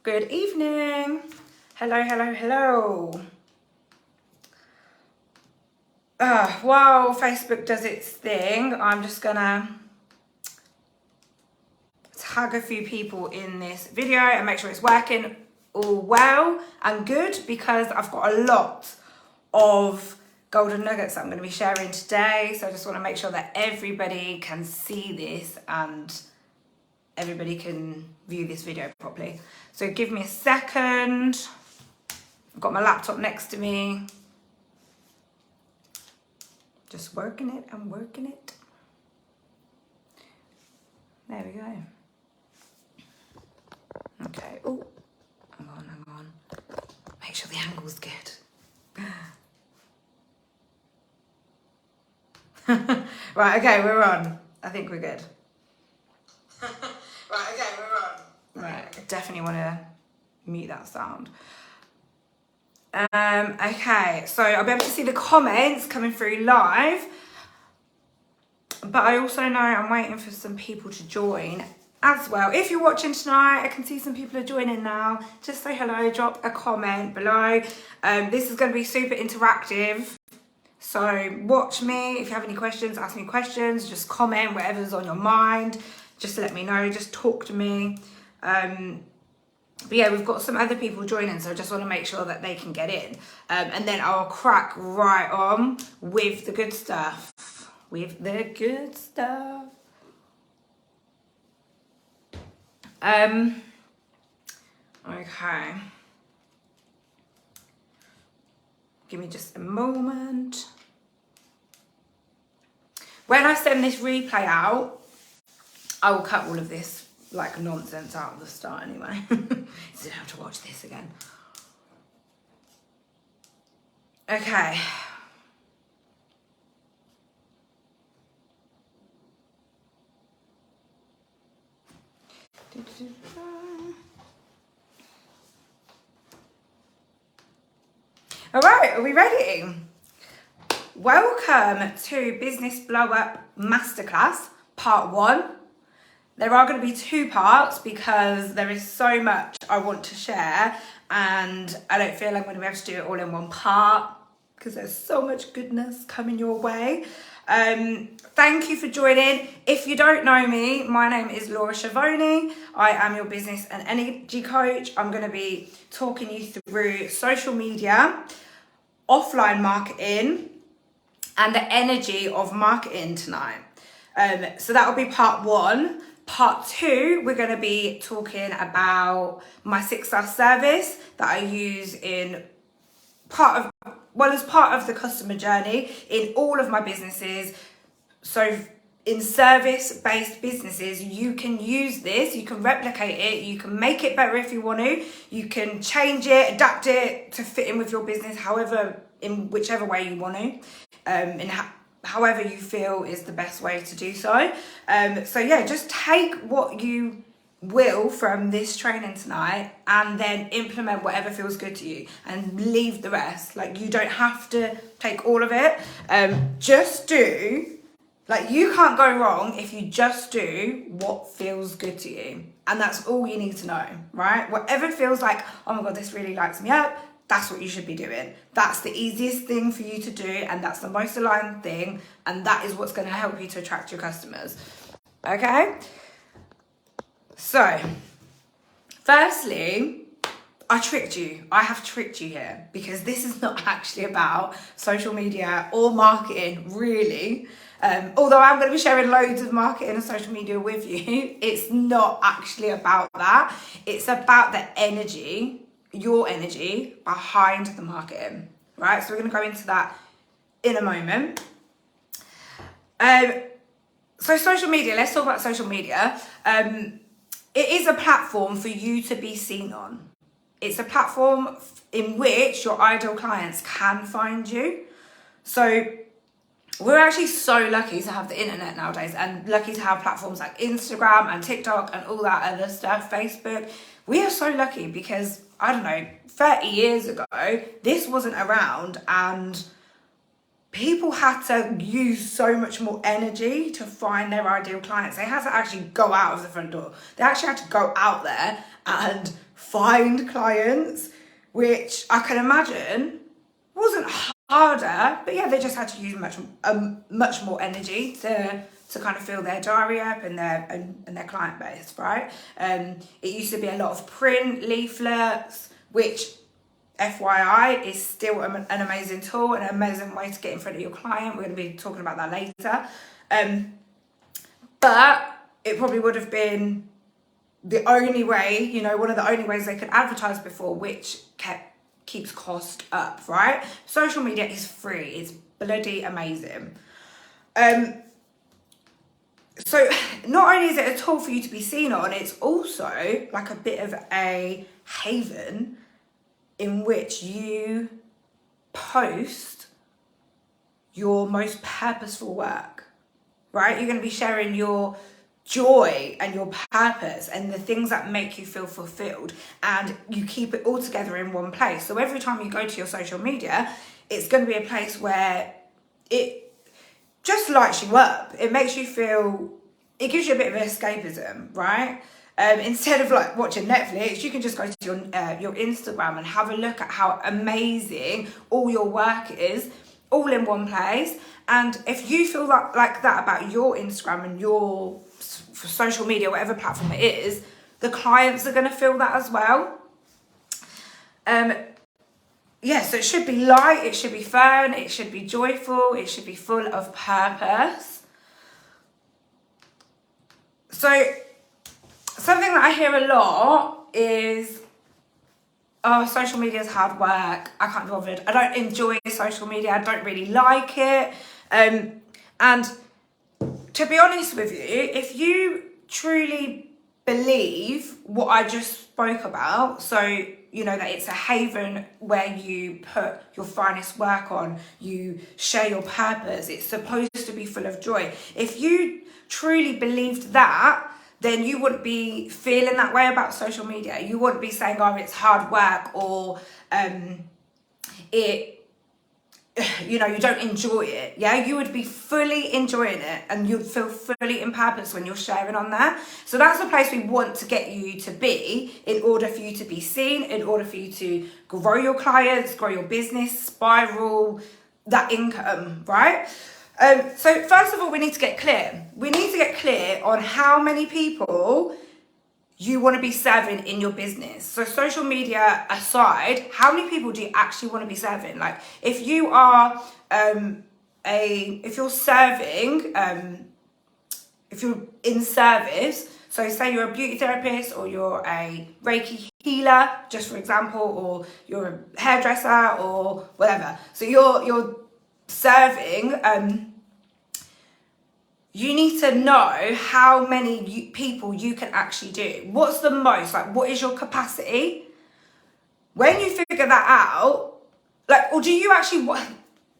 Good evening. Hello, hello, hello. While Facebook does its thing, I'm just gonna tag a few people in this video and make sure it's working all well and good, because I've got a lot of golden nuggets that I'm going to be sharing today. So I just want to make sure that everybody can see this and everybody can view this video properly. So give me a second. I've got my laptop next to me. Just working it and working it. There we go. Okay. Oh, hang on. Make sure the angle's good. Right, okay, we're on. I think we're good. Right, okay, we're on. Right, I definitely want to mute that sound. Okay, so I'll be able to see the comments coming through live, but I also know I'm waiting for some people to join as well. If you're watching tonight, I can see some people are joining now. Just say hello, drop a comment below. This is going to be super interactive. So watch me. If you have any questions, ask me questions, just comment whatever's on your mind. Just let me know, just talk to me. But yeah, we've got some other people joining, so I just want to make sure that they can get in. And then I'll crack right on with the good stuff. Okay. Give me just a moment. When I send this replay out, I will cut all of this like nonsense out of the start anyway. So you don't have to watch this again. Okay. All right, are we ready? Welcome to Business Blow Up Masterclass, part 1. There are going to be 2 parts because there is so much I want to share, and I don't feel I'm going to be able to do it all in one part because there's so much goodness coming your way. Thank you for joining. If you don't know me, my name is Laura Schiavone. I am your business and energy coach. I'm going to be talking you through social media, offline marketing, and the energy of marketing tonight. So that will be part 1. Part 2, we're going to be talking about my 6-star service that I use in as part of the customer journey in all of my businesses. So in service-based businesses, you can use this, you can replicate it, you can make it better if you want to, you can change it, adapt it to fit in with your business, in whichever way you want to, however you feel is the best way to do so. So yeah, just take what you will from this training tonight and then implement whatever feels good to you and leave the rest. Like, you don't have to take all of it. Just do, like, you can't go wrong if you just do what feels good to you. And that's all you need to know, right? Whatever feels like, oh my God, this really lights me up, that's what you should be doing. That's the easiest thing for you to do, and that's the most aligned thing, and that is what's going to help you to attract your customers. Okay? So, firstly, I tricked you. I have tricked you here, because this is not actually about social media or marketing, really. Although I'm going to be sharing loads of marketing and social media with you, it's not actually about that. It's about the energy, your energy behind the marketing, right? So we're going to go into that in a moment. So social media, let's talk about social media. It is a platform for you to be seen on. It's a platform in which your ideal clients can find you. So we're actually so lucky to have the internet nowadays, and lucky to have platforms like Instagram and TikTok and all that other stuff, Facebook. We are so lucky because, I don't know, 30 years ago, this wasn't around, and people had to use so much more energy to find their ideal clients. They had to actually go out of the front door. They actually had to go out there and find clients, which I can imagine wasn't harder, but yeah, they just had to use much more energy to kind of fill their diary up and their client base, right? It used to be a lot of print leaflets, which FYI is still an amazing tool and an amazing way to get in front of your client. We're going to be talking about that later. But it probably would have been the only way, you know, one of the only ways they could advertise before, which keeps cost up, right? Social media is free. It's bloody amazing. So not only is it a tool for you to be seen on, it's also like a bit of a haven in which you post your most purposeful work, right? You're going to be sharing your joy and your purpose and the things that make you feel fulfilled, and you keep it all together in one place. So every time you go to your social media, it's going to be a place where it just lights you up. It makes you feel, it gives you a bit of escapism, right? Instead of like watching Netflix, you can just go to your Instagram and have a look at how amazing all your work is, all in one place. And if you feel like that about your Instagram and your social media, whatever platform it is, the clients are going to feel that as well. Yeah, so it should be light, it should be fun, it should be joyful, it should be full of purpose. So something that I hear a lot is, oh, social media is hard work, I can't be bothered, I don't enjoy social media, I don't really like it. And to be honest with you, if you truly believe what I just spoke about, so you know that it's a haven where you put your finest work on, you share your purpose, it's supposed to be full of joy. If you truly believed that, then you wouldn't be feeling that way about social media. You wouldn't be saying, oh, it's hard work, or you know, you don't enjoy it. Yeah, you would be fully enjoying it and you'd feel fully in purpose when you're sharing on there. So that's the place we want to get you to be in order for you to be seen, in order for you to grow your clients, grow your business, spiral that income, right? So first of all, we need to get clear. We need to get clear on how many people you want to be serving in your business. So social media aside, how many people do you actually want to be serving? Like if you are if you're serving, if you're in service, so say you're a beauty therapist or you're a Reiki healer, just for example, or you're a hairdresser or whatever. So you're serving, you need to know how many people you can actually do. What's the most? Like, what is your capacity? When you figure that out, like, or do you actually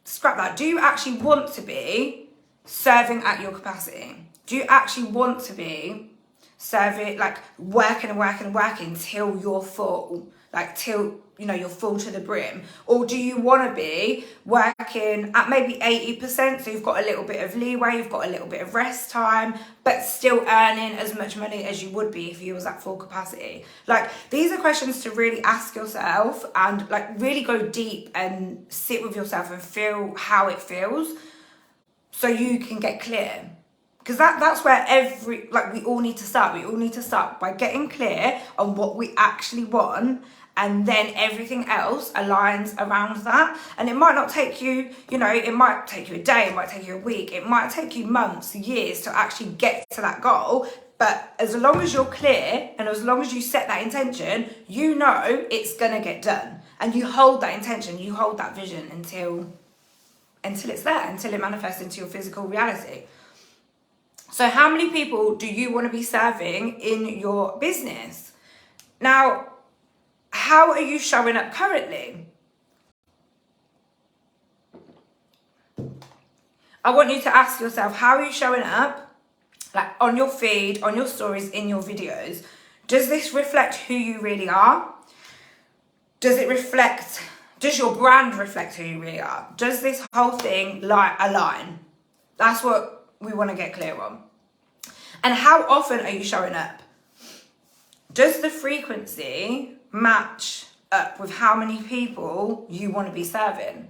scrap that? Do you actually want to be serving at your capacity? Do you actually want to be serving, like, working till you're full? Like, till, you know, you're full to the brim? Or do you want to be working at maybe 80%, so you've got a little bit of leeway, you've got a little bit of rest time, but still earning as much money as you would be if you was at full capacity? Like, these are questions to really ask yourself and, like, really go deep and sit with yourself and feel how it feels so you can get clear. Because that's where we all need to start. We all need to start by getting clear on what we actually want, and then everything else aligns around that. And it might not take you, you know, it might take you a day, it might take you a week, it might take you months, years to actually get to that goal. But as long as you're clear and as long as you set that intention, you know it's gonna get done. And you hold that intention, you hold that vision until it's there, until it manifests into your physical reality. So how many people do you want to be serving in your business? Now, how are you showing up currently? I want you to ask yourself, how are you showing up? Like on your feed, on your stories, in your videos. Does this reflect who you really are? Does your brand reflect who you really are? Does this whole thing align? That's what we want to get clear on. And how often are you showing up? does the frequency match up with how many people you want to be serving?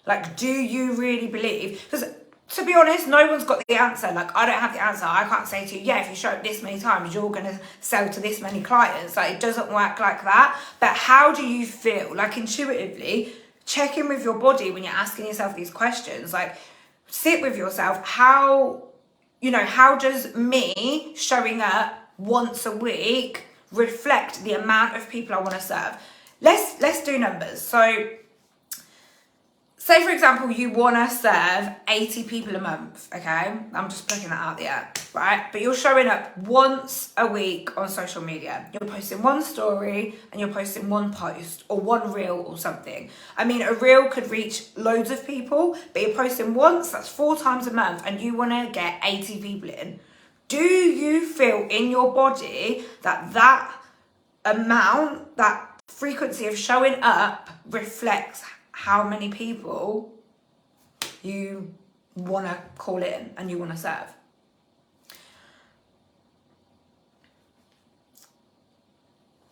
Like, do you really believe? Because to be honest, no one's got the answer. Like, I don't have the answer. I can't say to you, yeah, if you show up this many times, you're going to sell to this many clients. Like, it doesn't work like that. But how do you feel? Like, intuitively, check in with your body when you're asking yourself these questions. Like, sit with yourself. How does me showing up once a week reflect the amount of people I want to serve? Let's do numbers. So, say, for example, you want to serve 80 people a month, okay? I'm just putting that out there, right? But you're showing up once a week on social media. You're posting one story and you're posting one post or one reel or something. I mean, a reel could reach loads of people, but you're posting once, that's 4 times a month, and you want to get 80 people in. Do you feel in your body that amount, that frequency of showing up reflects how many people you want to call in and you want to serve?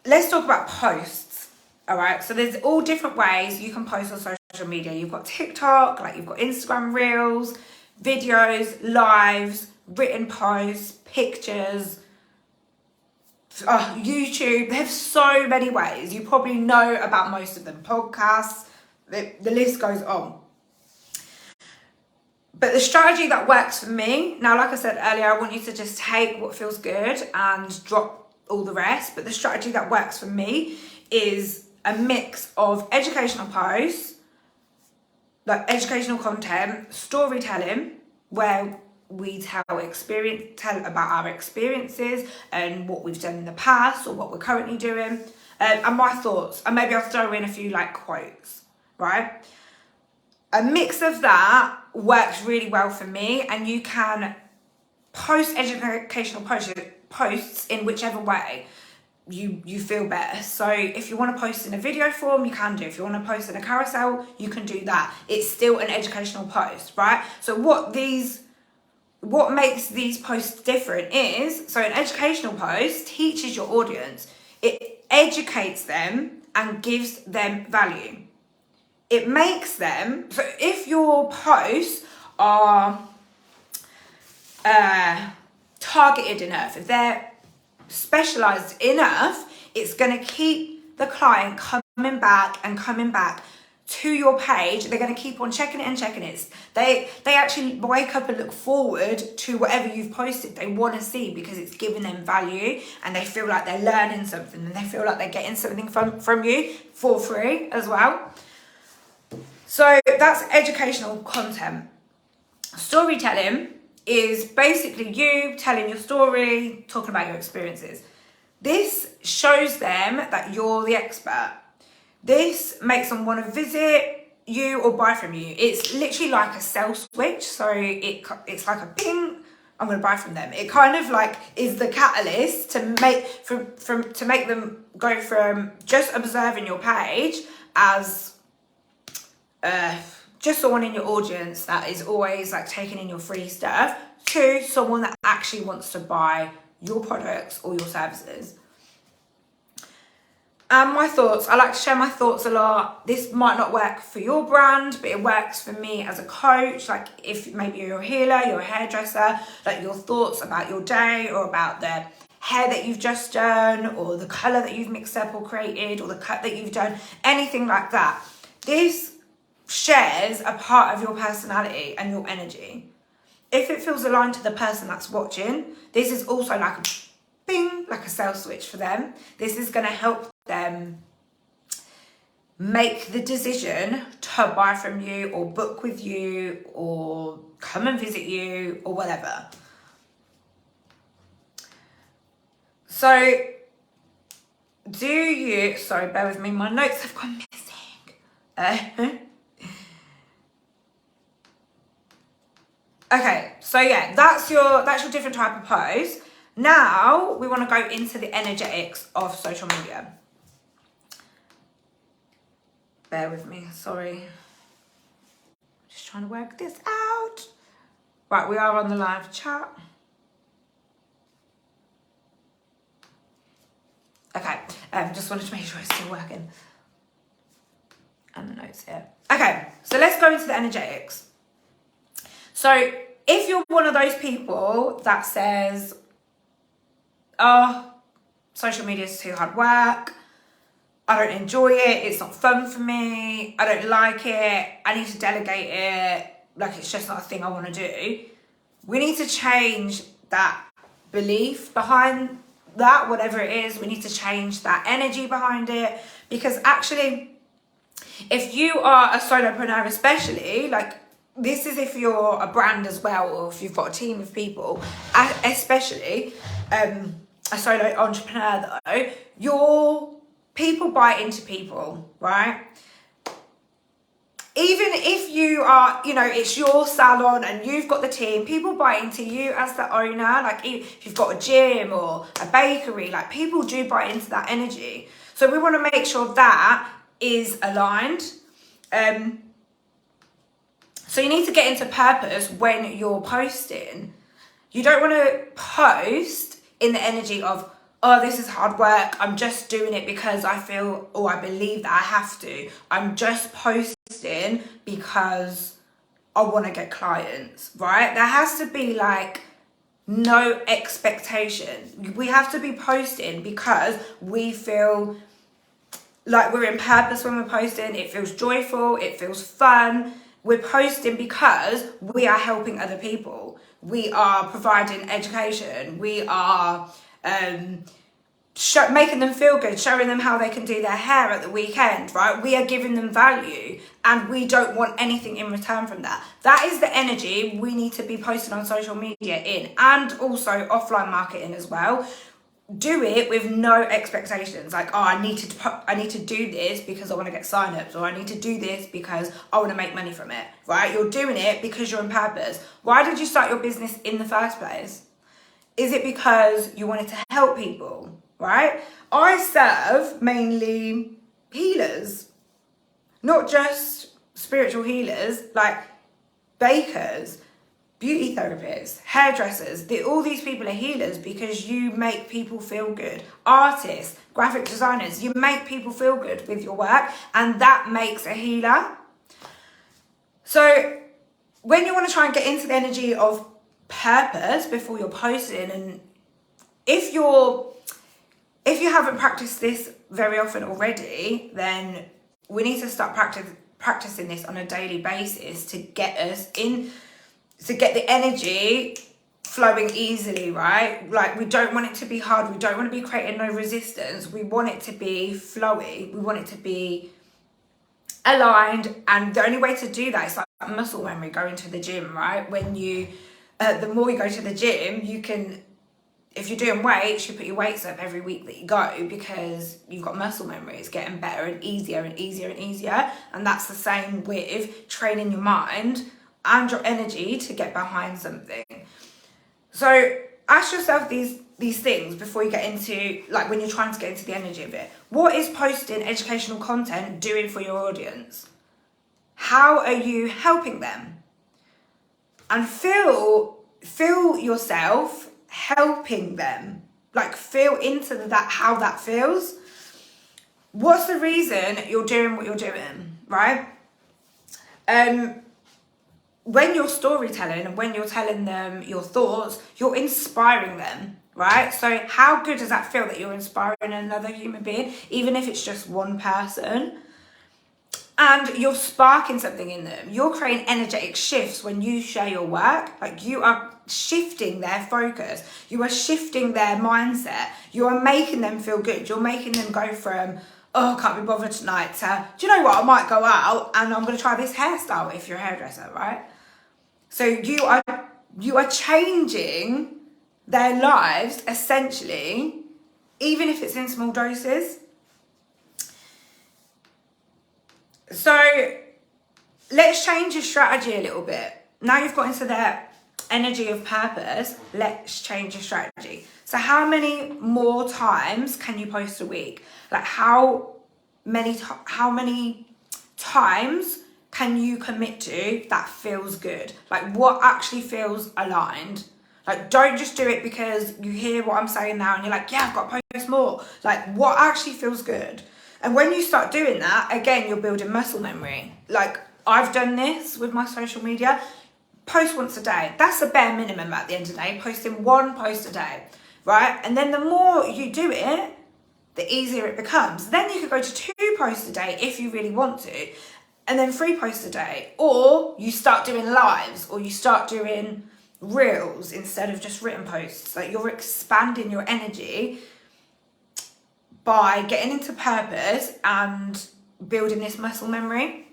Let's talk about posts, all right? So there's all different ways you can post on social media. You've got TikTok, like you've got Instagram Reels, videos, lives, written posts, pictures, YouTube. There's so many ways. You probably know about most of them. Podcasts, the list goes on. But the strategy that works for me, now, like I said earlier, I want you to just take what feels good and drop all the rest. But the strategy that works for me is a mix of educational posts, like educational content, storytelling, where we tell about our experiences and what we've done in the past or what we're currently doing, and my thoughts. And maybe I'll throw in a few like quotes, right? A mix of that works really well for me, and you can post educational posts in whichever way you feel better. So if you want to post in a video form, you can do. If you want to post in a carousel, you can do that. It's still an educational post, right? So what makes these posts different is, so an educational post teaches your audience. It educates them and gives them value. It makes them, so if your posts are targeted enough, if they're specialized enough, it's going to keep the client coming back to your page. They're going to keep on checking it and checking it. They actually wake up and look forward to whatever you've posted. They want to see because it's giving them value, and they feel like they're learning something, and they feel like they're getting something from you for free as well. So that's educational content. Storytelling is basically you telling your story, talking about your experiences. This shows them that you're the expert. This makes them want to visit you or buy from you. It's literally like a sell switch. So it's like a ping, I'm going to buy from them. It kind of like is the catalyst to make them go from just observing your page as just someone in your audience that is always like taking in your free stuff to someone that actually wants to buy your products or your services. And my thoughts, I like to share my thoughts a lot. This might not work for your brand, but it works for me as a coach. Like if maybe you're a healer, you're a hairdresser, like your thoughts about your day or about the hair that you've just done or the colour that you've mixed up or created or the cut that you've done, anything like that. This shares a part of your personality and your energy. If it feels aligned to the person that's watching, this is also like a bing, like a sell switch for them. This is going to help them make the decision to buy from you or book with you or come and visit you or whatever. So sorry, bear with me, my notes have gone missing. Okay, so yeah, that's your different type of post. Now we want to go into the energetics of social media. Bear with me, sorry. Just trying to work this out. Right, we are on the live chat. Just wanted to make sure it's still working. And the notes here. Okay, so let's go into the energetics. So if you're one of those people that says, oh, social media is too hard work, I don't enjoy it, it's not fun for me, I don't like it, I need to delegate it, like it's just not a thing I want to do. We need to change that belief behind that, whatever it is. We need to change that energy behind it, because actually, if you are a solopreneur especially, like this is if you're a brand as well, or if you've got a team of people, especially a solo entrepreneur though, your people buy into people, right? Even if you are, you know, it's your salon and you've got the team, people buy into you as the owner. Like if you've got a gym or a bakery, like people do buy into that energy. So we want to make sure that is aligned. So you need to get into purpose when you're posting. You don't want to post in the energy of, oh, this is hard work, I'm just doing it because I feel, or I believe that I have to. I'm just posting because I want to get clients, right? There has to be like no expectation. We have to be posting because we feel like we're in purpose when we're posting. It feels joyful, it feels fun. We're posting because we are helping other people. We are providing education. We are making them feel good, showing them how they can do their hair at the weekend, right? We are giving them value and we don't want anything in return from that. That is the energy we need to be posting on social media in, and also offline marketing as well. Do it with no expectations, like, oh, I need to do this because I want to get signups, or I need to do this because I want to make money from it, right? You're doing it because you're on purpose. Why did you start your business in the first place? Is it because you wanted to help people, right? I serve mainly healers, not just spiritual healers, like bakers, beauty therapists, hairdressers. All these people are healers because you make people feel good. Artists, graphic designers, you make people feel good with your work, and that makes a healer. So when you want to try and get into the energy of purpose before you're posting, and if you haven't practiced this very often already, then we need to start practicing this on a daily basis to get us in, to get the energy flowing easily, right? Like, we don't want it to be hard. We don't want to be creating no resistance. We want it to be flowy. We want it to be aligned. And the only way to do that is like muscle memory, going to the gym, right? When you, the more you go to the gym, you can, if you're doing weights, you put your weights up every week that you go, because you've got muscle memory. It's getting better and easier and easier and easier. And that's the same with training your mind and your energy to get behind something. So ask yourself these things before you get into, like, when you're trying to get into the energy of it. What is posting educational content doing for your audience? How are you helping them? And feel yourself helping them. Like, feel into that, how that feels. What's the reason you're doing what you're doing, right? When you're storytelling and when you're telling them your thoughts, you're inspiring them, right? So how good does that feel that you're inspiring another human being, even if it's just one person? And you're sparking something in them. You're creating energetic shifts when you share your work. Like, you are shifting their focus. You are shifting their mindset. You are making them feel good. You're making them go from, oh, I can't be bothered tonight, to, do you know what, I might go out and I'm going to try this hairstyle if you're a hairdresser, right? So you are changing their lives, essentially, even if it's in small doses. So let's change your strategy a little bit. Now you've got into that energy of purpose, let's change your strategy. So how many more times can you post a week? Like, how many times can you commit to that feels good? Like, what actually feels aligned? Like, don't just do it because you hear what I'm saying now and you're like, yeah, I've got to post more. Like, what actually feels good? And when you start doing that, again, you're building muscle memory. Like, I've done this with my social media. Post once a day. That's the bare minimum at the end of the day. Posting one post a day, right? And then the more you do it, the easier it becomes. Then you could go to 2 posts a day if you really want to, and then 3 posts a day. Or you start doing lives, or you start doing reels instead of just written posts. Like, you're expanding your energy by getting into purpose and building this muscle memory.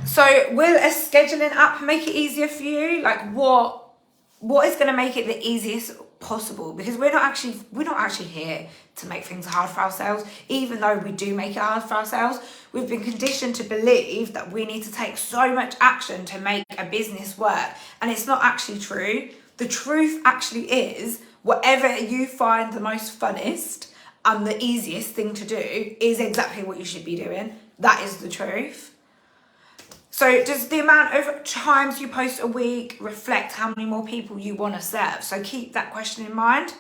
So will a scheduling app make it easier for you? Like, what is going to make it the easiest possible? Because we're not actually here to make things hard for ourselves. Even though we do make it hard for ourselves, we've been conditioned to believe that we need to take so much action to make a business work, and it's not actually true. The truth actually is, whatever you find the most funnest and the easiest thing to do is exactly what you should be doing. That is the truth. So does the amount of times you post a week reflect how many more people you want to serve? So keep that question in mind.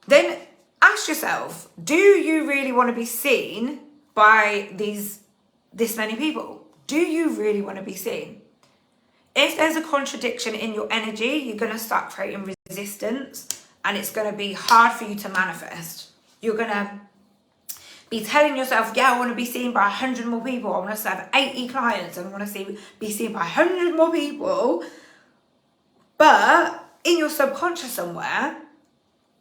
Then ask yourself, do you really want to be seen by this many people? Do you really want to be seen? If there's a contradiction in your energy, you're going to start creating resistance, and it's going to be hard for you to manifest. You're going to be telling yourself, yeah, I want to be seen by 100 more people. I want to serve 80 clients. I want to be seen by 100 more people. But in your subconscious somewhere,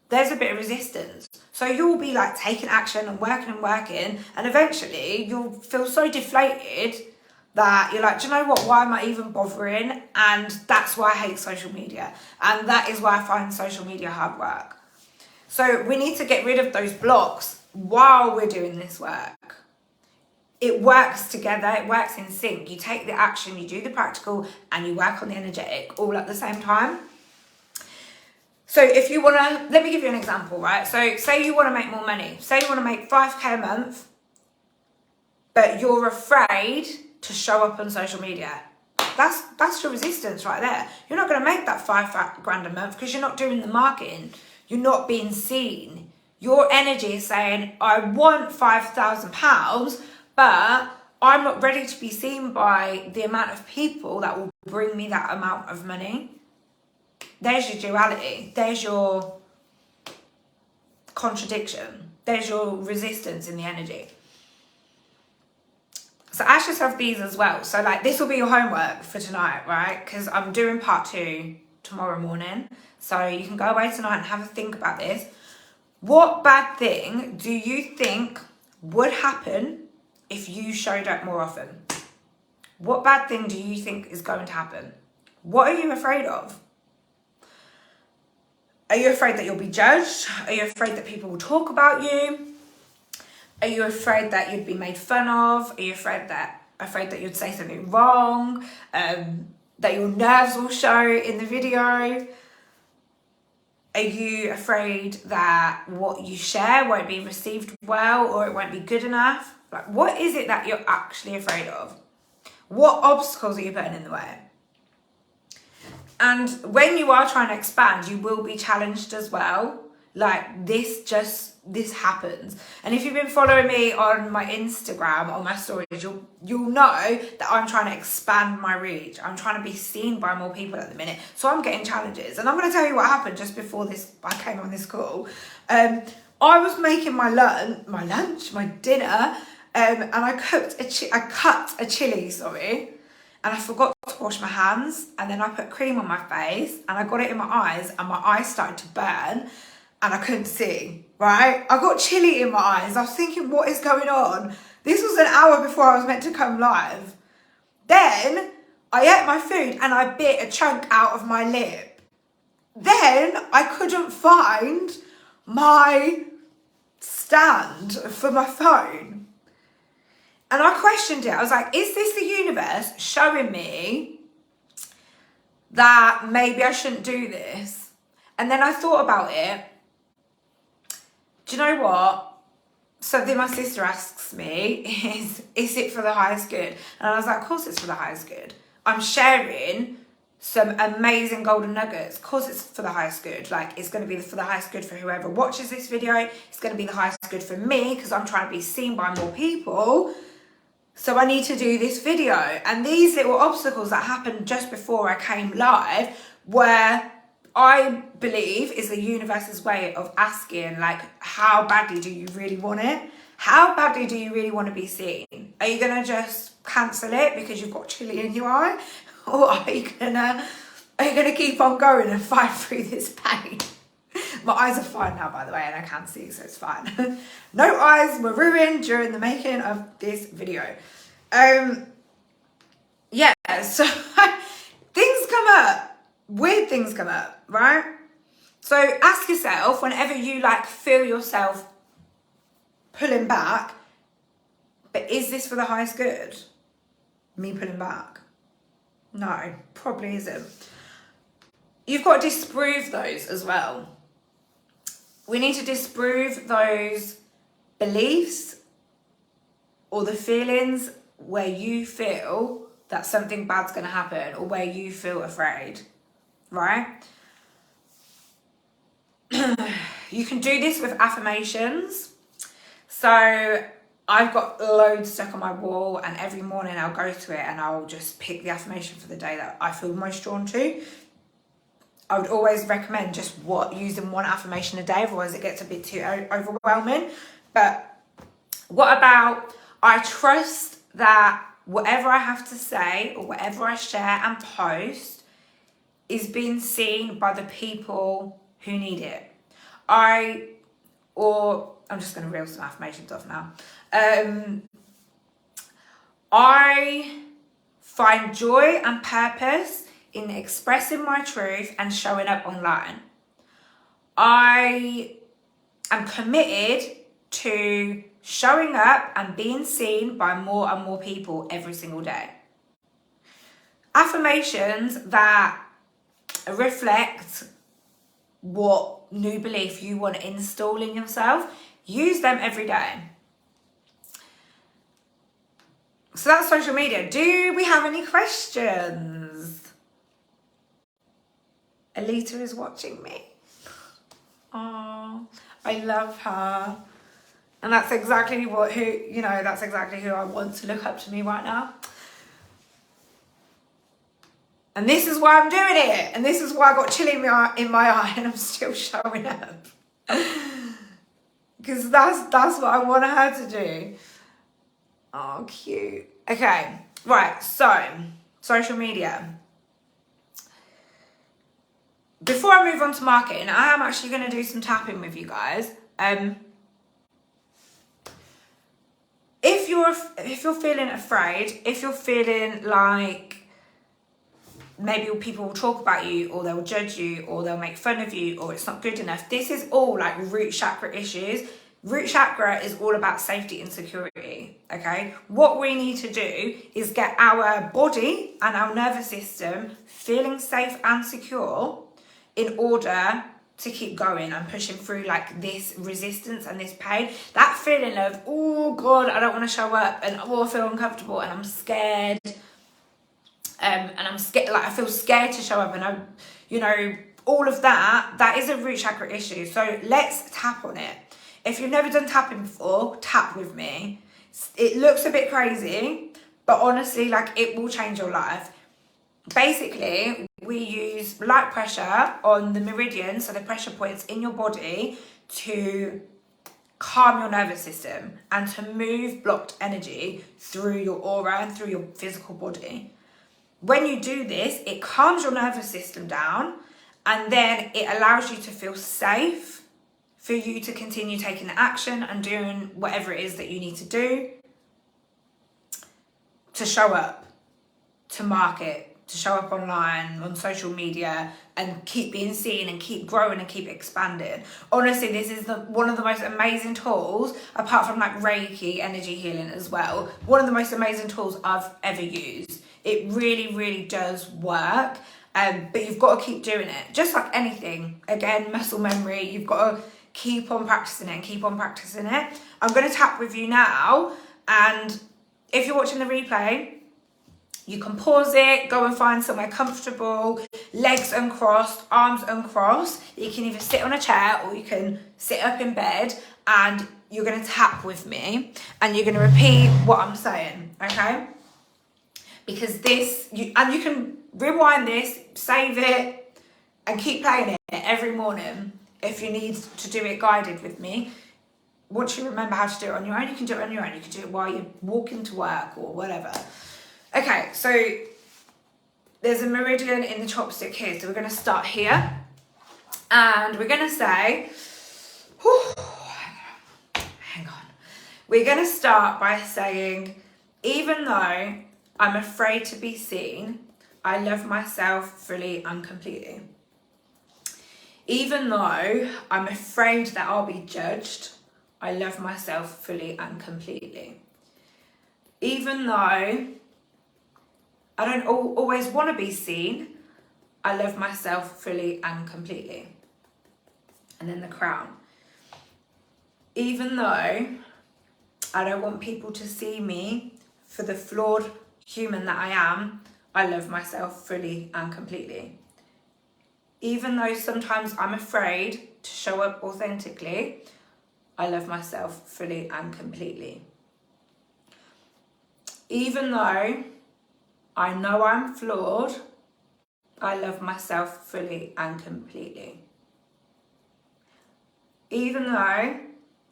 there's a bit of resistance. So you'll be like taking action and working. And eventually you'll feel so deflated that you're like, do you know what? Why am I even bothering? And that's why I hate social media. And that is why I find social media hard work. So we need to get rid of those blocks while we're doing this work. It works together, it works in sync. You take the action, you do the practical, and you work on the energetic all at the same time. So if you want to, let me give you an example, right? So say you want to make more money. Say you want to make 5k a month, but you're afraid to show up on social media. That's your resistance right there. You're not going to make that 5 grand a month because you're not doing the marketing. You're not being seen. Your energy is saying, I want £5,000, but I'm not ready to be seen by the amount of people that will bring me that amount of money. There's your duality. There's your contradiction. There's your resistance in the energy. So ask yourself these as well. So like, this will be your homework for tonight, right? Because I'm doing part 2 tomorrow morning. So you can go away tonight and have a think about this. What bad thing do you think would happen if you showed up more often? What bad thing do you think is going to happen? What are you afraid of? Are you afraid that you'll be judged? Are you afraid that people will talk about you? Are you afraid that you'd be made fun of? Are you afraid that you'd say something wrong? That your nerves will show in the video? Are you afraid that what you share won't be received well, or it won't be good enough? Like, what is it that you're actually afraid of? What obstacles are you putting in the way? And when you are trying to expand, you will be challenged as well. Like, this happens. And if you've been following me on my Instagram, on my stories, you'll know that I'm trying to expand my reach. I'm trying to be seen by more people at the minute. So I'm getting challenges. And I'm going to tell you what happened just before I came on this call. I was making my dinner, and I cut a chili, and I forgot to wash my hands, and then I put cream on my face, and I got it in my eyes, and my eyes started to burn, and I couldn't see, right? I got chili in my eyes. I was thinking, what is going on? This was an hour before I was meant to come live. Then I ate my food and I bit a chunk out of my lip. Then I couldn't find my stand for my phone. And I questioned it. I was like, is this the universe showing me that maybe I shouldn't do this? And then I thought about it. Do you know what? Something my sister asks me is it for the highest good? And I was like, of course it's for the highest good. I'm sharing some amazing golden nuggets, because it's for the highest good. Like, it's going to be for the highest good for whoever watches this video. It's going to be the highest good for me, because I'm trying to be seen by more people. So I need to do this video. And these little obstacles that happened just before I came live, where I believe is the universe's way of asking, like, how badly do you really want it? How badly do you really want to be seen? Are you going to just cancel it because you've got chili in your eye? Or are you gonna keep on going and fight through this pain? My eyes are fine now, by the way, and I can see, so it's fine. No eyes were ruined during the making of this video. Yeah, so things come up, weird things come up, right? So ask yourself, whenever you like feel yourself pulling back, but is this for the highest good? Me pulling back? No, probably isn't. You've got to disprove those as well. We need to disprove those beliefs or the feelings where you feel that something bad's going to happen, or where you feel afraid, right? You can do this with affirmations. So I've got loads stuck on my wall, and every morning I'll go to it and I'll just pick the affirmation for the day that I feel most drawn to. I would always recommend just using one affirmation a day, otherwise it gets a bit too overwhelming. But what about, I trust that whatever I have to say or whatever I share and post is being seen by the people who need it. I'm just going to reel some affirmations off now. I find joy and purpose in expressing my truth and showing up online. I am committed to showing up and being seen by more and more people every single day. Affirmations that reflect what new belief you want to install in yourself, use them every day. So that's social media. Do we have any questions? Alita is watching me. Oh, I love her. And that's exactly that's exactly who I want to look up to me right now. And this is why I'm doing it. And this is why I got chili in my eye and I'm still showing up. Because that's what I want her to do. Oh, cute. Okay, right, so social media. Before I move on to marketing, I am actually going to do some tapping with you guys. If you're feeling afraid, if you're feeling like maybe people will talk about you, or they'll judge you, or they'll make fun of you, or it's not good enough, this is all like root chakra issues. Root chakra is all about safety and security, okay? What we need to do is get our body and our nervous system feeling safe and secure in order to keep going and pushing through like this resistance and this pain. That feeling of, oh God, I don't want to show up, and oh, I feel uncomfortable and I'm scared. And I'm scared, like I feel scared to show up, and all of that is a root chakra issue. So let's tap on it. If you've never done tapping before, tap with me. It looks a bit crazy, but honestly, like, it will change your life. Basically, we use light pressure on the meridians, so the pressure points in your body, to calm your nervous system and to move blocked energy through your aura and through your physical body. When you do this, it calms your nervous system down, and then it allows you to feel safe for you to continue taking action and doing whatever it is that you need to do to show up, to market, to show up online, on social media, and keep being seen and keep growing and keep expanding. Honestly, this is one of the most amazing tools, apart from like Reiki, energy healing as well, one of the most amazing tools I've ever used. It really, really does work, but you've got to keep doing it. Just like anything, again, muscle memory, you've got to keep on practicing it and keep on practicing it. I'm going to tap with you now, and if you're watching the replay, You can pause it, go and find somewhere comfortable, legs uncrossed, arms uncrossed. You can either sit on a chair or you can sit up in bed, and you're going to tap with me and you're going to repeat what I'm saying, okay? Because you can rewind this, save it, and keep playing it every morning if you need to do it guided with me. Once you remember how to do it on your own, you can do it on your own. You can do it while you're walking to work or whatever. Okay, so there's a meridian in the chopstick here. So we're going to start here. And we're going to say, hang on. We're going to start by saying, even though I'm afraid to be seen, I love myself fully and completely. Even though I'm afraid that I'll be judged, I love myself fully and completely. Even though I don't always want to be seen, I love myself fully and completely. And then the crown. Even though I don't want people to see me for the flawed human that I am, I love myself fully and completely. Even though sometimes I'm afraid to show up authentically, I love myself fully and completely. Even though I know I'm flawed, I love myself fully and completely. Even though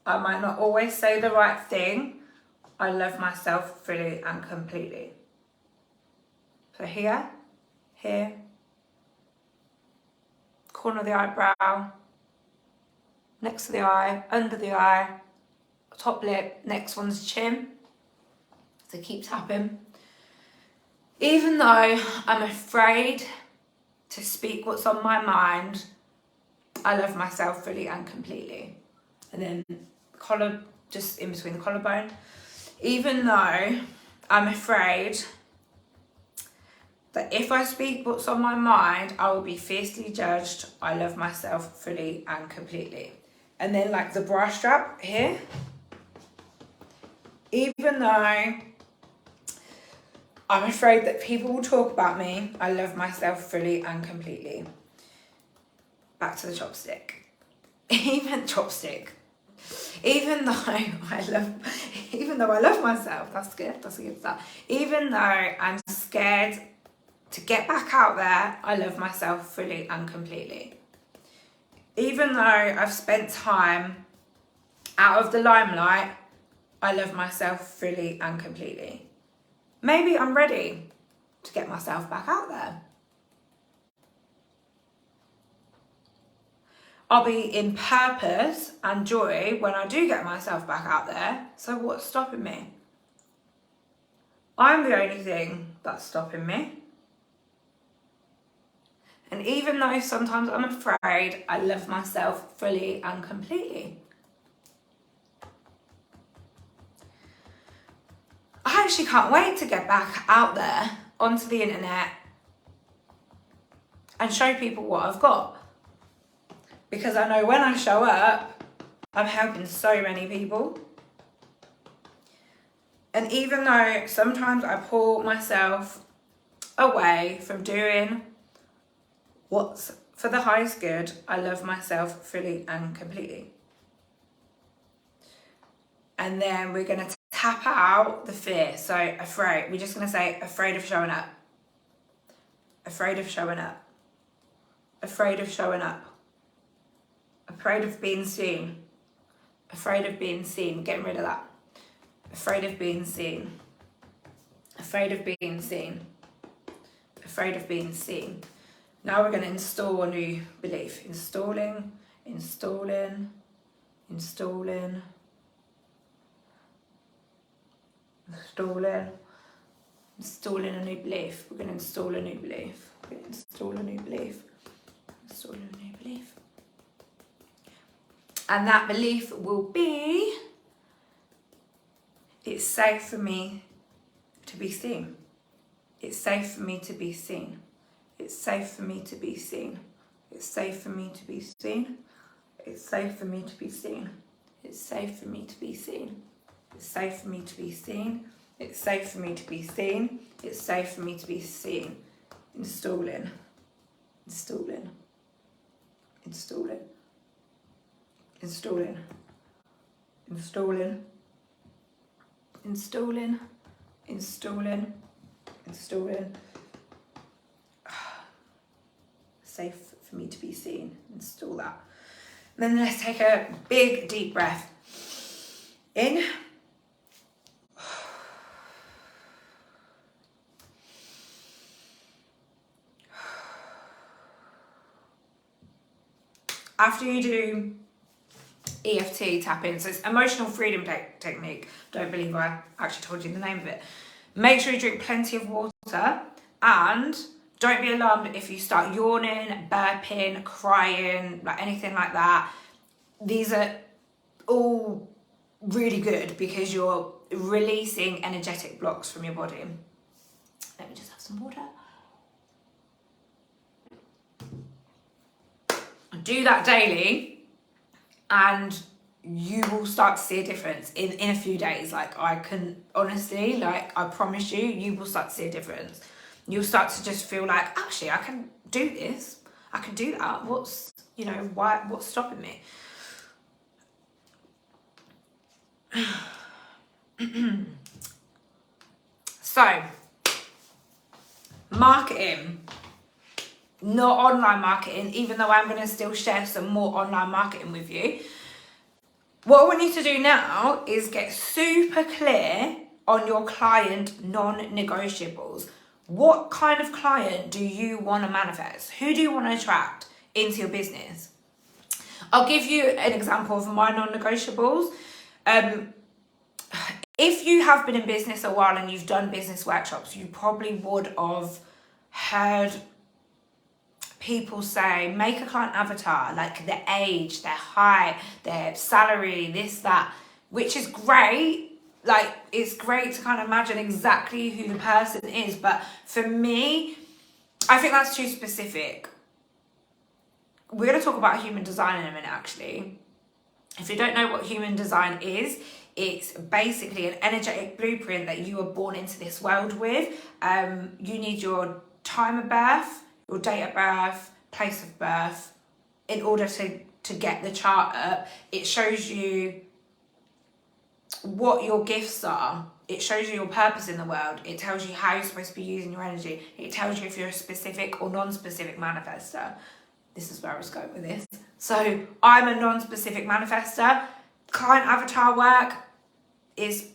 I might not always say the right thing, I love myself fully and completely. So here, corner of the eyebrow, next to the eye, under the eye, top lip, next one's chin. So keep tapping. Even though I'm afraid to speak what's on my mind, I love myself fully and completely. And then collar, just in between the collarbone. Even though I'm afraid that if I speak what's on my mind, I will be fiercely judged, I love myself fully and completely. And then like the bra strap here. Even though I'm afraid that people will talk about me, I love myself fully and completely. Back to the chopstick. Even though I love myself, that's good, that's a good start. Even though I'm scared to get back out there, I love myself fully and completely. Even though I've spent time out of the limelight, I love myself fully and completely. Maybe I'm ready to get myself back out there. I'll be in purpose and joy when I do get myself back out there. So what's stopping me? I'm the only thing that's stopping me. And even though sometimes I'm afraid, I love myself fully and completely. I actually can't wait to get back out there onto the internet and show people what I've got. Because I know when I show up, I'm helping so many people. And even though sometimes I pull myself away from doing what's for the highest good, I love myself fully and completely. And then we're going to tap out the fear. So afraid, we're just going to say afraid of showing up. Afraid of showing up. Afraid of showing up. Afraid of being seen. Afraid of being seen. Getting rid of that. Afraid of being seen. Afraid of being seen. Afraid of being seen. Now we're going to install a new belief. Installing. Installing a new belief. We're going to install a new belief. And that belief will be, it's safe for me to be seen. It's safe for me to be seen. It's safe for me to be seen. It's safe for me to be seen. It's safe for me to be seen. It's safe for me to be seen. It's safe for me to be seen. It's safe for me to be seen. It's safe for me to be seen. Installing. Installing. Installing. Installing. Installing. Installing. Installing. Installing. Safe for me to be seen. Install that. And then let's take a big deep breath. In. After you do EFT tapping, so it's emotional freedom technique. Don't believe I actually told you the name of it. Make sure you drink plenty of water, and don't be alarmed if you start yawning, burping, crying, like anything like that. These are all really good because you're releasing energetic blocks from your body. Let me just have some water. Do that daily and you will start to see a difference in a few days. Like, I can honestly, like, I promise you, you will start to see a difference. You'll start to just feel like, actually, I can do this. I can do that. What's stopping me? So, marketing. Not online marketing, even though I'm going to still share some more online marketing with you. What I want you to do now is get super clear on your client non-negotiables. What kind of client do you want to manifest? Who do you want to attract into your business? I'll give you an example of my non-negotiables. If you have been in business a while and you've done business workshops, you probably would have heard people say, make a client avatar, like their age, their height, their salary, this, that, which is great. Like, it's great to kind of imagine exactly who the person is. But for me, I think that's too specific. We're going to talk about human design in a minute, actually. If you don't know what human design is, it's basically an energetic blueprint that you were born into this world with. You need your time of birth, your date of birth, place of birth, in order to get the chart up. It shows you what your gifts are. It shows you your purpose in the world. It tells you how you're supposed to be using your energy. It tells you if you're a specific or non-specific manifestor. This is where I was going with this. So I'm a non-specific manifestor. Client avatar work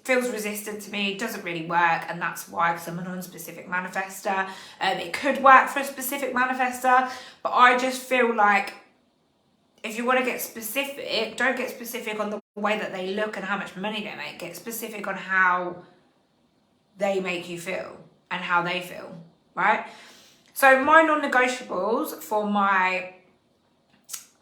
feels resistant to me, doesn't really work, and that's why, because I'm a non-specific manifestor. It could work for a specific manifestor, but I just feel like if you want to get specific, don't get specific on the way that they look and how much money they make. Get specific on how they make you feel and how they feel, right? So my non-negotiables for my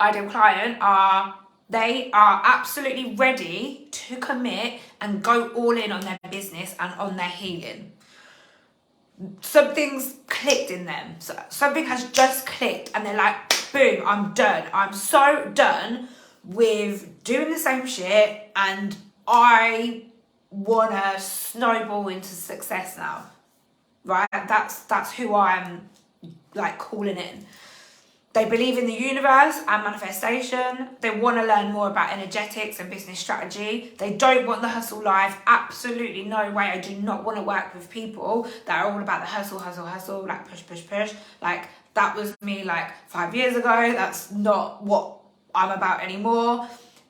ideal client are, they are absolutely ready to commit and go all in on their business and on their healing. Something's clicked in them. So something has just clicked and they're like, boom, I'm done. I'm so done with doing the same shit and I want to snowball into success now, right? That's who I'm like calling in. They believe in the universe and manifestation. They want to learn more about energetics and business strategy. They don't want the hustle life. Absolutely no way. I do not want to work with people that are all about the hustle, like push, push, push. Like, that was me like 5 years ago. That's not what I'm about anymore.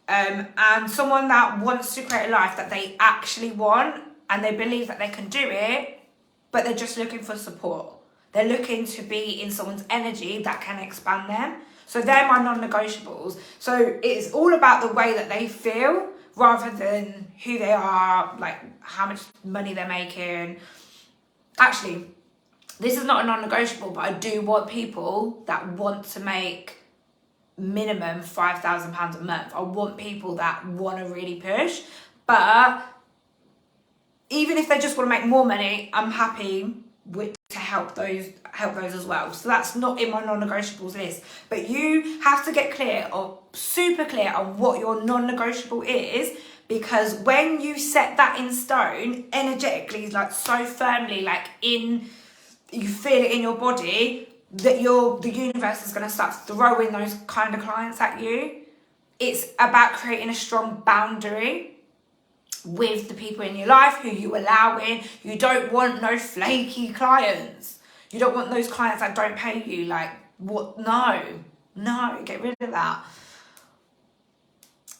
And someone that wants to create a life that they actually want and they believe that they can do it, but they're just looking for support. They're looking to be in someone's energy that can expand them. So they're my non-negotiables. So it's all about the way that they feel rather than who they are, like how much money they're making. Actually, this is not a non-negotiable, but I do want people that want to make minimum £5,000 a month. I want people that want to really push. But even if they just want to make more money, I'm happy to help those as well. So that's not in my non-negotiables list. But you have to get clear or super clear on what your non-negotiable is because when you set that in stone energetically, like so firmly, like you feel it in your body, that the universe is going to start throwing those kind of clients at you. It's about creating a strong boundary with the people in your life who you allow in. You don't want no flaky clients. You don't want those clients that don't pay you. Like, what? No, get rid of that.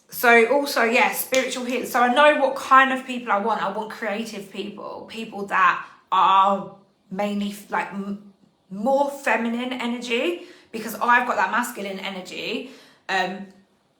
So also, yeah, spiritual healing. So I know what kind of people I want. I want creative people that are mainly like more feminine energy, because I've got that masculine energy.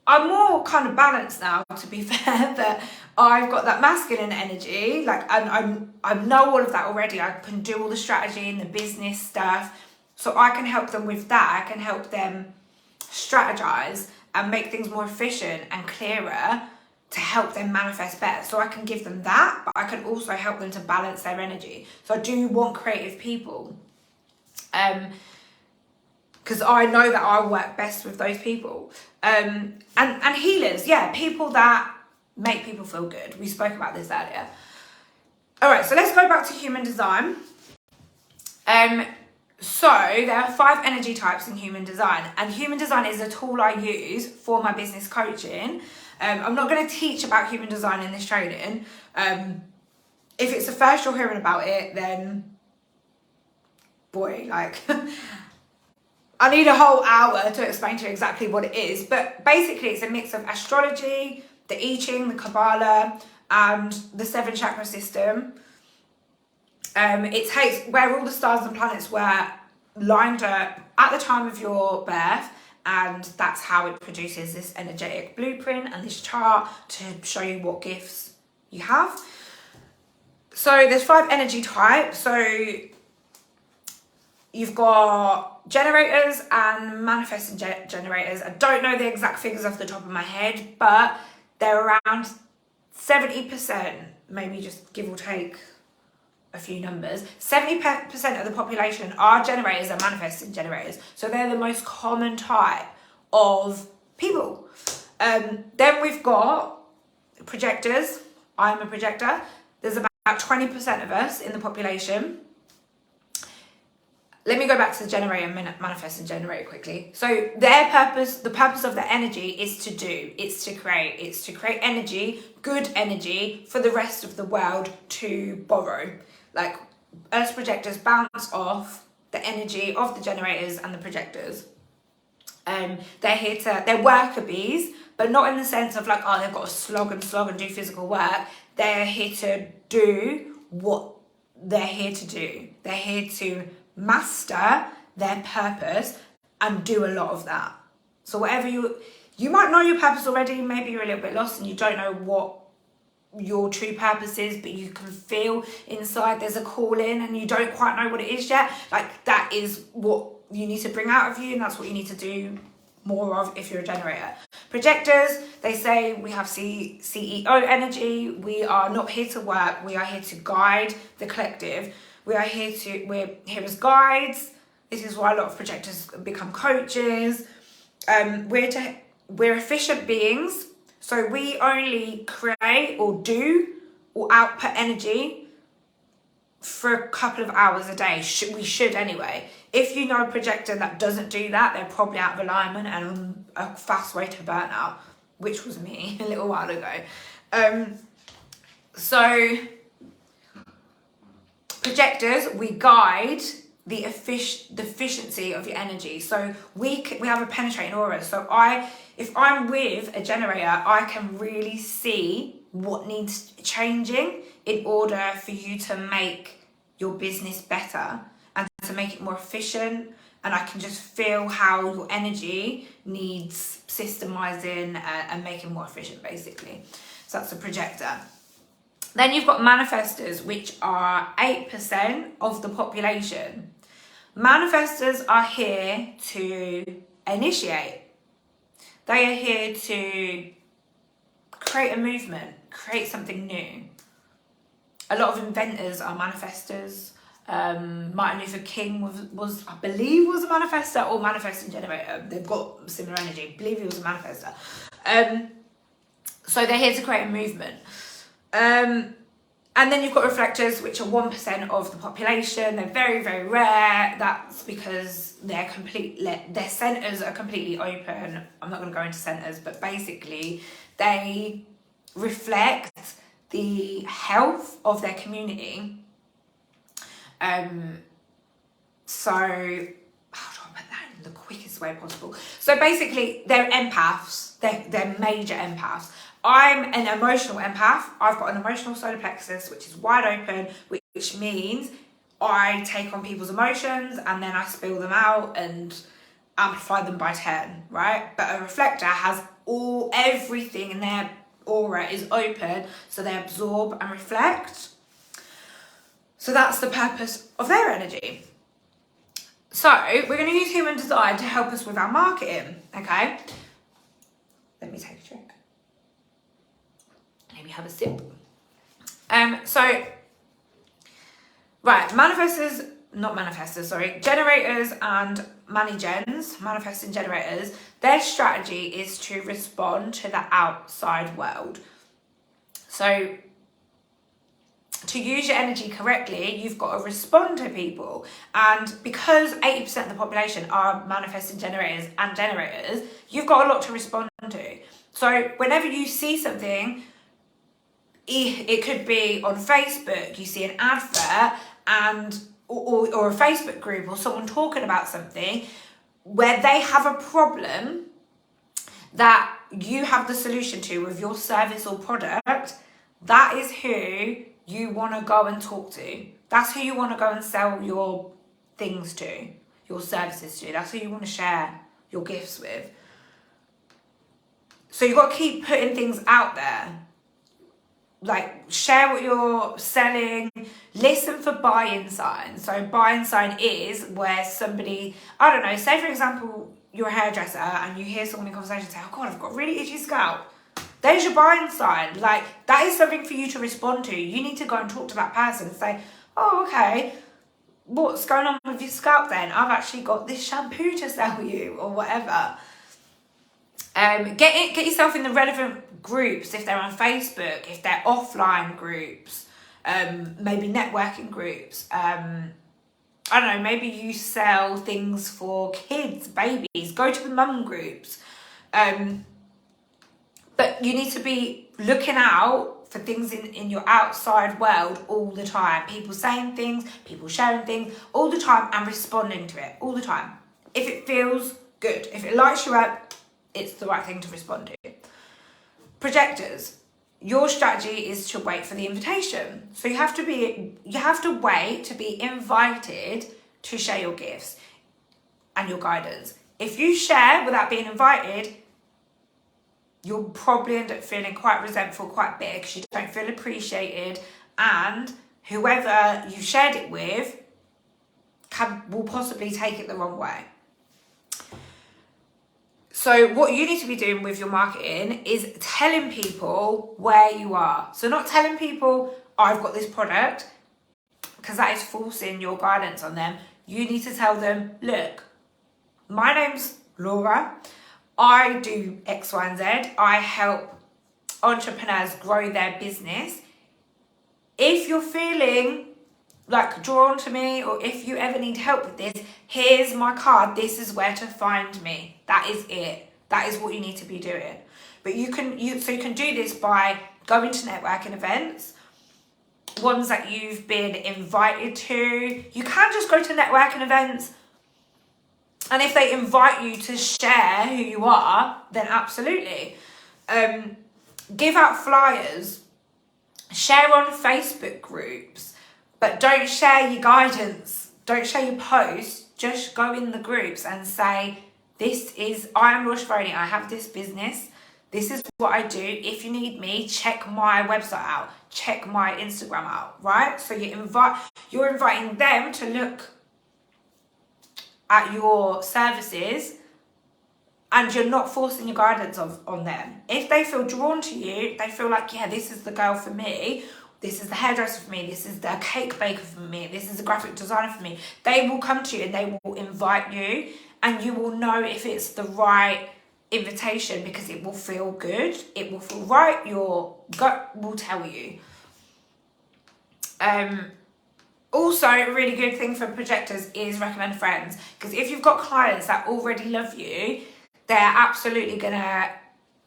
I'm more kind of balanced now, to be fair, but I've got that masculine energy. Like, I know all of that already. I can do all the strategy and the business stuff. So I can help them with that. I can help them strategize and make things more efficient and clearer to help them manifest better. So I can give them that, but I can also help them to balance their energy. So I do want creative people. Because I know that I work best with those people. And healers, yeah, people that make people feel good. We spoke about this earlier. All right, so let's go back to human design. So there are 5 energy types in human design, and human design is a tool I use for my business coaching. I'm not going to teach about human design in this training. If it's the first you're hearing about it, then boy, like I need a whole hour to explain to you exactly what it is. But basically it's a mix of astrology, the I Ching, the Kabbalah, and the 7 chakra system. It takes where all the stars and planets were lined up at the time of your birth, and that's how it produces this energetic blueprint and this chart to show you what gifts you have. So there's 5 energy types. So you've got generators and manifesting generators. I don't know the exact figures off the top of my head, but they're around 70%, maybe just give or take a few numbers. 70% of the population are generators and manifesting generators. So they're the most common type of people. Then we've got projectors. I'm a projector. There's about 20% of us in the population. Let me go back to the generator and manifesting generator quickly. So their purpose, the purpose of their energy is to do, it's to create energy, good energy for the rest of the world to borrow. Like, us projectors bounce off the energy of the generators and the projectors. They're worker bees, but not in the sense of like, oh, they've got to slog and do physical work. They're here to do what they're here to do. They're here to master their purpose and do a lot of that. So whatever you might know your purpose already, maybe you're a little bit lost and you don't know what your true purpose is, but you can feel inside there's a calling and you don't quite know what it is yet. Like, that is what you need to bring out of you, and that's what you need to do more of if you're a generator. Projectors, they say we have CEO energy. We are not here to work, we are here to guide the collective. We're here as guides. This is why a lot of projectors become coaches. We're efficient beings. So we only create or do or output energy for a couple of hours a day. We should anyway. If you know a projector that doesn't do that, they're probably out of alignment and on a fast way to burnout, which was me a little while ago. So projectors, we guide the efficiency of your energy. So we have a penetrating aura. So if I'm with a generator, I can really see what needs changing in order for you to make your business better and to make it more efficient. And I can just feel how your energy needs systemizing and making more efficient, basically. So that's a projector. Then you've got manifestors, which are 8% of the population. Manifestors are here to initiate. They are here to create a movement, create something new. A lot of inventors are manifestors. Martin Luther King was I believe was a manifestor or manifesting generator. They've got similar energy. I believe he was a manifestor. So they're here to create a movement. And then you've got reflectors, which are 1% of the population. They're very, very rare. That's because their centers are completely open. I'm not going to go into centers, but basically they reflect the health of their community. So how do I put that in the quickest way possible? So basically they're empaths. They're major empaths. I'm an emotional empath. I've got an emotional solar plexus, which is wide open, which means I take on people's emotions and then I spill them out and amplify them by 10, right? But a reflector has everything in their aura is open, so they absorb and reflect. So that's the purpose of their energy. So we're going to use human design to help us with our marketing, okay? Let me take a drink. Let me have a sip. Generators and manifesting generators, their strategy is to respond to the outside world. So to use your energy correctly, you've got to respond to people. And because 80% of the population are manifesting generators and generators, you've got a lot to respond to. So whenever you see something, it could be on Facebook, you see an advert or a Facebook group or someone talking about something where they have a problem that you have the solution to with your service or product. That is who you want to go and talk to. That's who you want to go and sell your things to, your services to. That's who you want to share your gifts with. So you've got to keep putting things out there. Like, share what you're selling, listen for buy-in signs. So buy-in sign is where somebody, I don't know, say for example, you're a hairdresser and you hear someone in conversation say, oh God, I've got a really itchy scalp. There's your buy-in sign. Like, that is something for you to respond to. You need to go and talk to that person and say, oh, okay, what's going on with your scalp then? I've actually got this shampoo to sell you or whatever. Get yourself in the relevant groups if they're on Facebook, if they're offline groups, maybe networking groups. I don't know, maybe you sell things for kids, babies, go to the mum groups. But you need to be looking out for things in your outside world all the time. People saying things, people sharing things all the time and responding to it all the time. If it feels good, if it lights you up, it's the right thing to respond to. Projectors, your strategy is to wait for the invitation. So you have to wait to be invited to share your gifts and your guidance. If you share without being invited, you'll probably end up feeling quite resentful, quite bitter, because you don't feel appreciated, and whoever you shared it with will possibly take it the wrong way. So what you need to be doing with your marketing is telling people where you are. So not telling people, I've got this product, because that is forcing your guidance on them. You need to tell them, look, my name's Laura. I do X, Y, and Z. I help entrepreneurs grow their business. If you're feeling like drawn to me, or if you ever need help with this, here's my card. This is where to find me. That is it. That is what you need to be doing. But you can do this by going to networking events, ones that you've been invited to. You can just go to networking events, and if they invite you to share who you are, then absolutely. Give out flyers, share on Facebook groups, but don't share your guidance, don't share your posts. Just go in the groups and say, I am Laura Schiavone, I have this business, this is what I do. If you need me, check my website out, check my Instagram out, right? So you're inviting them to look at your services, and you're not forcing your guidance on them. If they feel drawn to you, they feel like, yeah, this is the girl for me, this is the hairdresser for me, this is the cake baker for me, this is the graphic designer for me, they will come to you and they will invite you, and you will know if it's invitation because it will feel good. It will feel right. Your gut will tell you. Also, a really good thing for projectors is recommend friends, because if you've got clients that already love you, they're absolutely gonna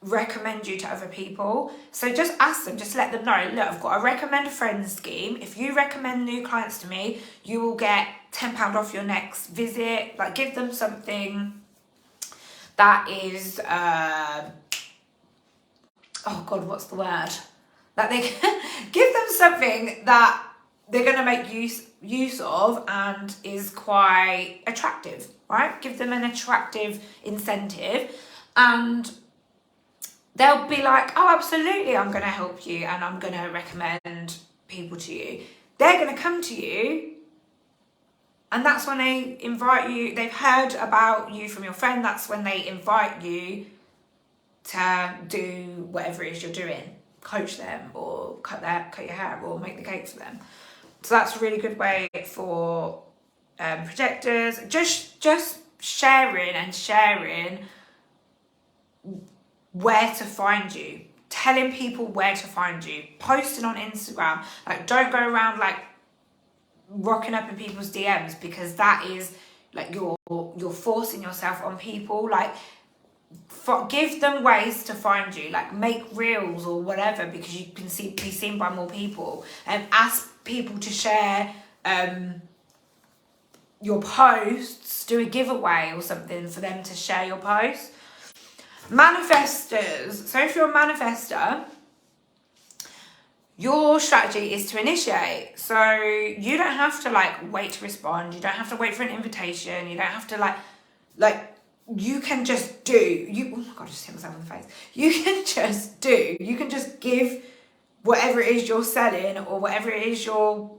recommend you to other people. So just ask them, just let them know, look, I've got a recommend a friend scheme. If you recommend new clients to me, you will get £10 off your next visit. Like, give them something that is oh god, what's the word, that they can give them something that they're going to make use of and is quite attractive, right? Give them an attractive incentive, and they'll be like, oh, absolutely, I'm going to help you and I'm going to recommend people to you. They're going to come to you, and that's when they invite you. They've heard about you from your friend. That's when they invite you to do whatever it is you're doing. Coach them, or cut your hair, or make the cakes for them. So that's a really good way for projectors. Just sharing where to find you, telling people where to find you, posting on Instagram. Like, don't go around like rocking up in people's DMs, because that is like you're forcing yourself on people. Like, give them ways to find you, like make reels or whatever, because you can be seen by more people, and ask people to share your posts. Do a giveaway or something for them to share your posts. Manifestors. So if you're a manifestor, your strategy is to initiate. So you don't have to like wait to respond. You don't have to wait for an invitation. You don't have to like you can just do. Oh my god, I just hit myself in the face. You can just do. You can just give whatever it is you're selling, or whatever it is you're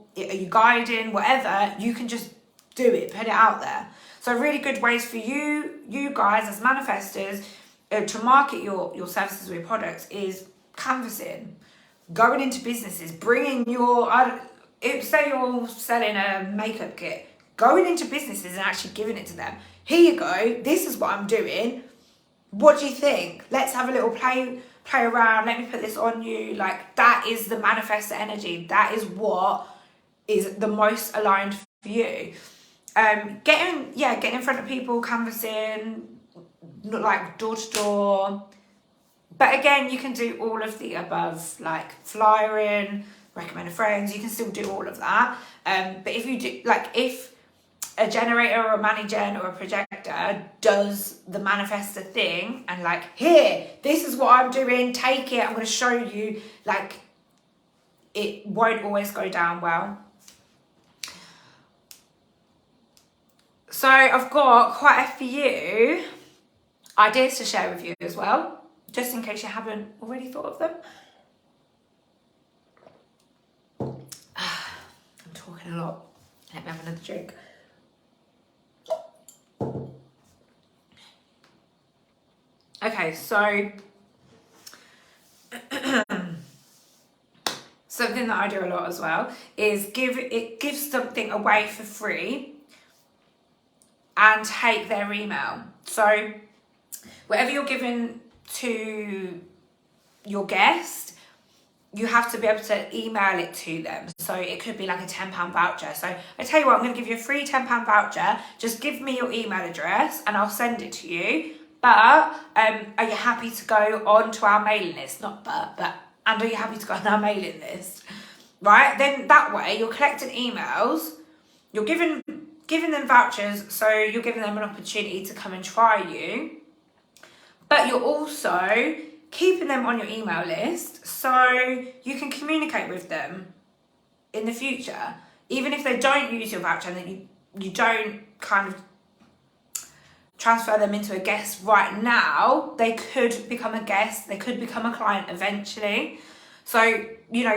guiding, whatever. You can just do it, put it out there. So really good ways for you guys as manifestors to market your services or your products is canvassing, going into businesses, bringing say you're selling a makeup kit, going into businesses and actually giving it to them. Here you go, this is what I'm doing. What do you think? Let's have a little play around. Let me put this on you. Like, that is the manifestor energy. That is what is the most aligned for you. Getting in front of people, canvassing, like door to door. But again, you can do all of the above, like flyering, recommend friends. You can still do all of that. But if you do, like, if a generator or a mani-gen or a projector does the manifestor thing and like, here, this is what I'm doing, take it, I'm going to show you, like, it won't always go down well. So I've got quite a few ideas to share with you as well, just in case you haven't already thought of them. I'm talking a lot. Let me have another drink. Okay, so something that I do a lot as well is give something away for free and take their email. So whatever you're giving to your guest, you have to be able to email it to them. So it could be like a £10 voucher. So I tell you what, I'm going to give you a free £10 voucher. Just give me your email address and I'll send it to you. But are you happy to go on to our mailing list? Not and are you happy to go on our mailing list? Right? Then that way you're collecting emails, you're giving them vouchers, so you're giving them an opportunity to come and try you. But you're also keeping them on your email list so you can communicate with them in the future. Even if they don't use your voucher and then you don't kind of transfer them into a guest right now, they could become a guest, they could become a client eventually. So,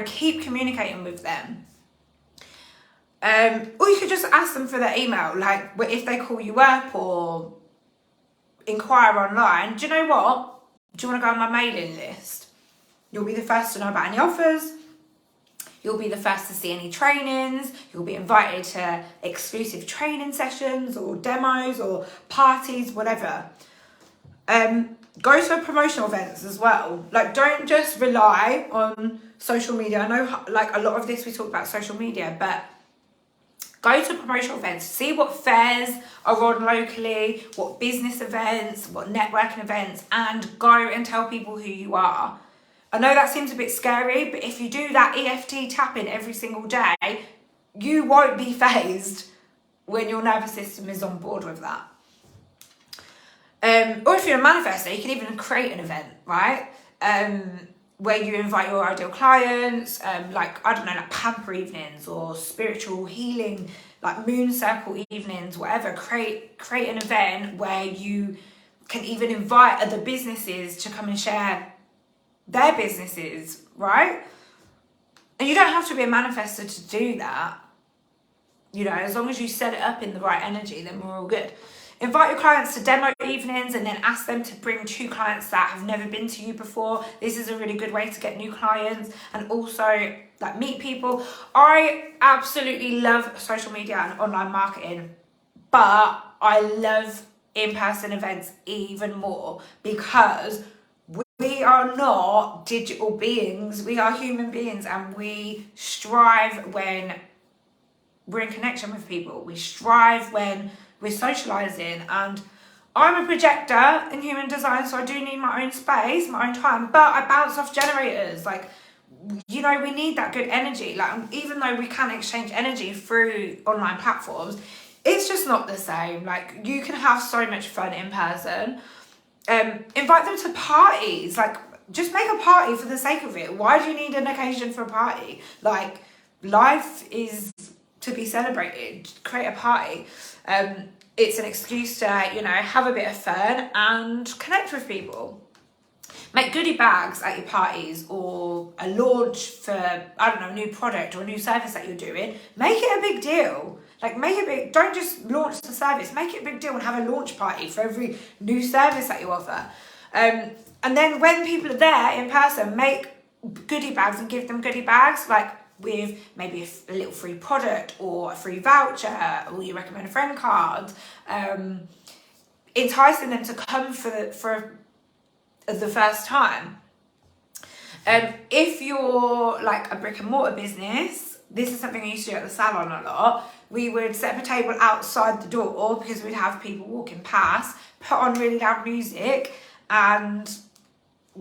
keep communicating with them. Or you could just ask them for their email, like if they call you up or inquire online, do you know what? Do you want to go on my mailing list? You'll be the first to know about any offers. You'll be the first to see any trainings. You'll be invited to exclusive training sessions or demos or parties, whatever. Go to promotional events as well. Like, don't just rely on social media. I know, like, a lot of this we talk about social media, but go to promotional events. See what fairs are on locally, what business events, what networking events, and go and tell people who you are. I know that seems a bit scary, but if you do that EFT tapping every single day, you won't be fazed when your nervous system is on board with that. Or if you're a manifestor, you can even create an event, right? Where you invite your ideal clients, like, I don't know, like pamper evenings or spiritual healing, like moon circle evenings, whatever. Create an event where you can even invite other businesses to come and share their businesses, right? And you don't have to be a manifestor to do that. You know, as long as you set it up in the right energy, then we're all good. Invite your clients to demo evenings and then ask them to bring 2 clients that have never been to you before. This is a really good way to get new clients and also like meet people. I absolutely love social media and online marketing, but I love in-person events even more because we are not digital beings. We are human beings, and we strive when we're in connection with people. We strive when we're socializing, and I'm a projector in human design, so I do need my own space, my own time, but I bounce off generators. Like, you know, we need that good energy. Like, even though we can exchange energy through online platforms, it's just not the same. Like, you can have so much fun in person. Invite them to parties. Like, just make a party for the sake of it. Why do you need an occasion for a party? Like, life is to be celebrated. Create a party. It's an excuse to, you know, have a bit of fun and connect with people. Make goodie bags at your parties, or a launch for, I don't know, a new product or a new service that you're doing. Make it a big deal. Like, make it big. Don't just launch the service. Make it a big deal and have a launch party for every new service that you offer. And then when people are there in person, make goodie bags and give them goodie bags, like with maybe a little free product or a free voucher, or you recommend a friend card, enticing them to come for the first time. If you're like a brick and mortar business, this is something I used to do at the salon a lot. We would set up a table outside the door because we'd have people walking past, put on really loud music and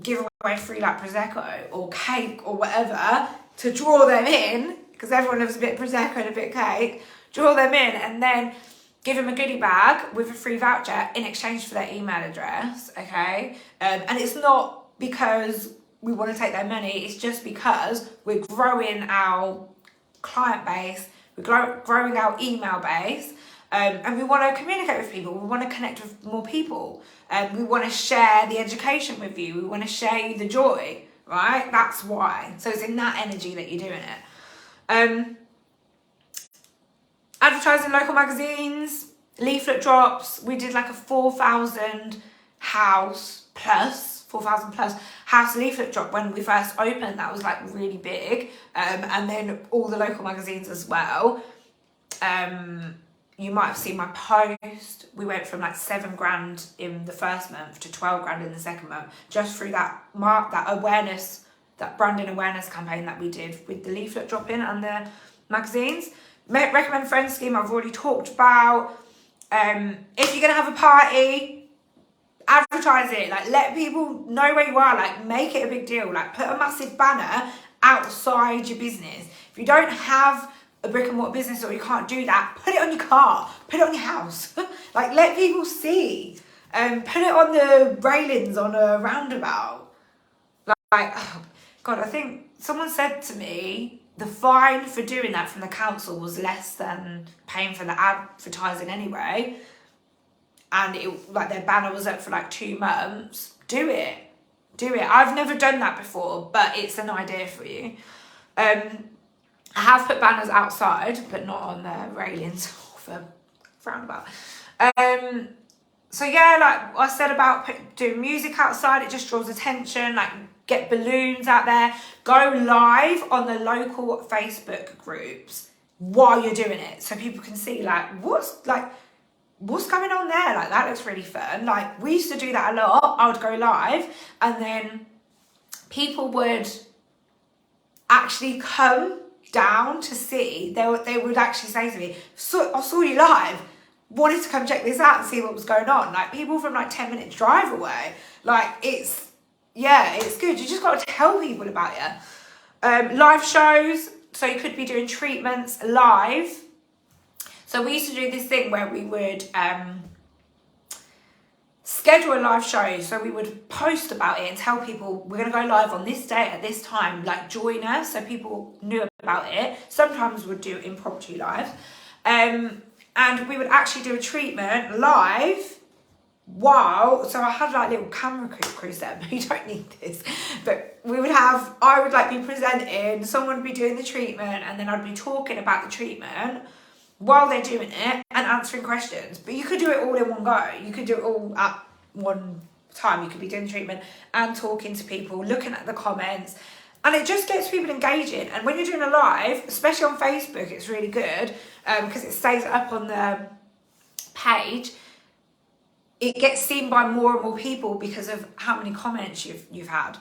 give away free like Prosecco or cake or whatever to draw them in, because everyone loves a bit of Prosecco and a bit of cake. Draw them in and then give them a goodie bag with a free voucher in exchange for their email address, okay? And it's not because we want to take their money, it's just because we're growing our client base, we're growing our email base, and we want to communicate with people, we want to connect with more people, we want to share the education with you, we want to share you the joy, right? That's why. So it's in that energy that you're doing it. Advertising local magazines, leaflet drops. We did like a 4,000 plus house leaflet drop when we first opened. That was like really big. And then all the local magazines as well. You might have seen my post. We went from like 7 grand in the first month to 12 grand in the second month, just through that awareness, that branding awareness campaign that we did with the leaflet drop-in and the magazines. Recommend friends scheme I've already talked about. If you're gonna have a party, advertise it. Like, let people know where you are. Like, make it a big deal. Like, put a massive banner outside your business. If you don't have a brick and mortar business or you can't do that, put it on your car, put it on your house. Like, let people see. Put it on the railings on a roundabout. Like, oh God, I think someone said to me the fine for doing that from the council was less than paying for the advertising anyway. And it, like, their banner was up for like 2 months. Do it. I've never done that before, but it's an idea for you. I have put banners outside, but not on the railings of a roundabout. So yeah, like I said about doing music outside, it just draws attention. Like, get balloons out there. Go live on the local Facebook groups while you're doing it, so people can see like what's going on there? Like, that looks really fun. Like, we used to do that a lot. I would go live and then people would actually come down to see. They would actually say to me, so I saw you live, wanted to come check this out and see what was going on. Like, people from like 10 minutes drive away. Like, it's good. You just got to tell people about it. Live shows. So you could be doing treatments live. So we used to do this thing where we would schedule a live show. So we would post about it and tell people we're going to go live on this day at this time, like join us, so people knew about it. Sometimes we'd do impromptu live. And we would actually do a treatment live so I had like little camera crews there, but you don't need this. But I would like be presenting, someone would be doing the treatment, and then I'd be talking about the treatment while they're doing it and answering questions. But you could do it all in one go. You could do it all at one time. You could be doing the treatment and talking to people, looking at the comments, and it just gets people engaging. And when you're doing a live, especially on Facebook, it's really good because it stays up on the page. It gets seen by more and more people because of how many comments you've had.